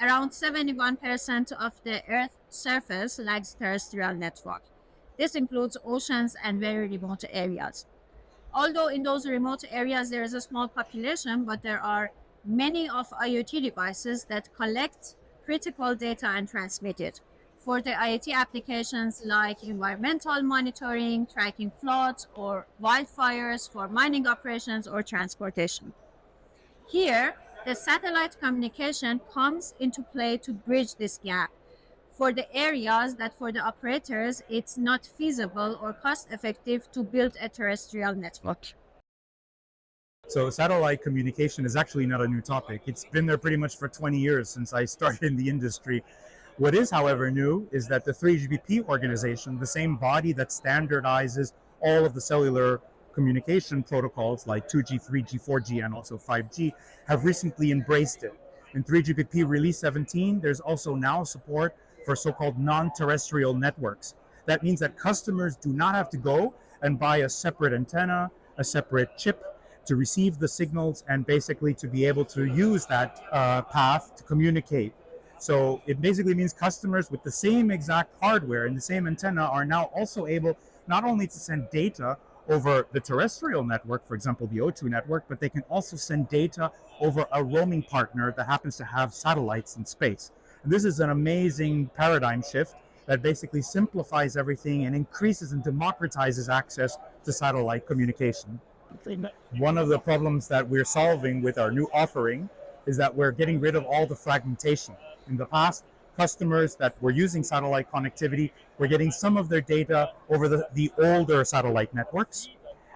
around 71% of the Earth's surface lacks terrestrial network. This includes oceans and very remote areas. Although in those remote areas there is a small population, but there are many of IoT devices that collect critical data and transmit it. For the IoT applications like environmental monitoring, tracking floods or wildfires, for mining operations or transportation. Here, the satellite communication comes into play to bridge this gap for the areas that for the operators it's not feasible or cost effective to build a terrestrial network. So satellite communication is actually not a new topic. It's been there pretty much for 20 years since I started in the industry. What is, however, new is that the 3GPP organization, the same body that standardizes all of the cellular communication protocols like 2G, 3G, 4G, and also 5G, have recently embraced it. In 3GPP Release 17, there's also now support for so-called non-terrestrial networks. That means that customers do not have to go and buy a separate antenna, a separate chip to receive the signals and basically to be able to use that path to communicate. So it basically means customers with the same exact hardware and the same antenna are now also able not only to send data over the terrestrial network, for example, the O2 network, but they can also send data over a roaming partner that happens to have satellites in space. And this is an amazing paradigm shift that basically simplifies everything and increases and democratizes access to satellite communication. One of the problems that we're solving with our new offering is that we're getting rid of all the fragmentation. In the past, customers that were using satellite connectivity were getting some of their data over the older satellite networks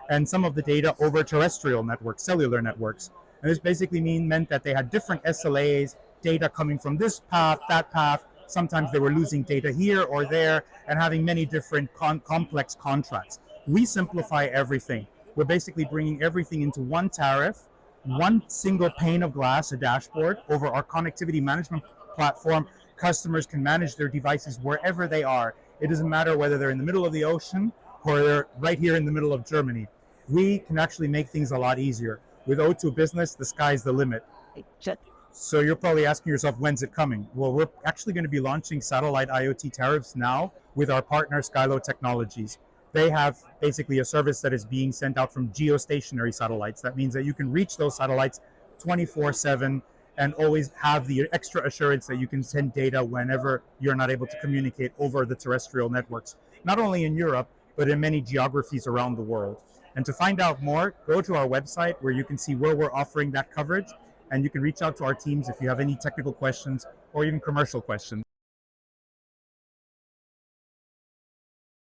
and some of the data over terrestrial networks, cellular networks. And this basically meant that they had different SLAs, data coming from this path, that path. Sometimes they were losing data here or there and having many different complex contracts. We simplify everything. We're basically bringing everything into one tariff, one single pane of glass, a dashboard. Over our connectivity management platform, customers can manage their devices wherever they are. It doesn't matter whether they're in the middle of the ocean or they're right here in the middle of Germany. We can actually make things a lot easier. With O2 Business, the sky's the limit. So you're probably asking yourself, when's it coming? Well, we're actually going to be launching Satellite IoT tariffs now with our partner Skylo Technologies. They have basically a service that is being sent out from geostationary satellites. That means that you can reach those satellites 24/7 and always have the extra assurance that you can send data whenever you're not able to communicate over the terrestrial networks, not only in Europe, but in many geographies around the world. And to find out more, go to our website where you can see where we're offering that coverage, and you can reach out to our teams if you have any technical questions or even commercial questions.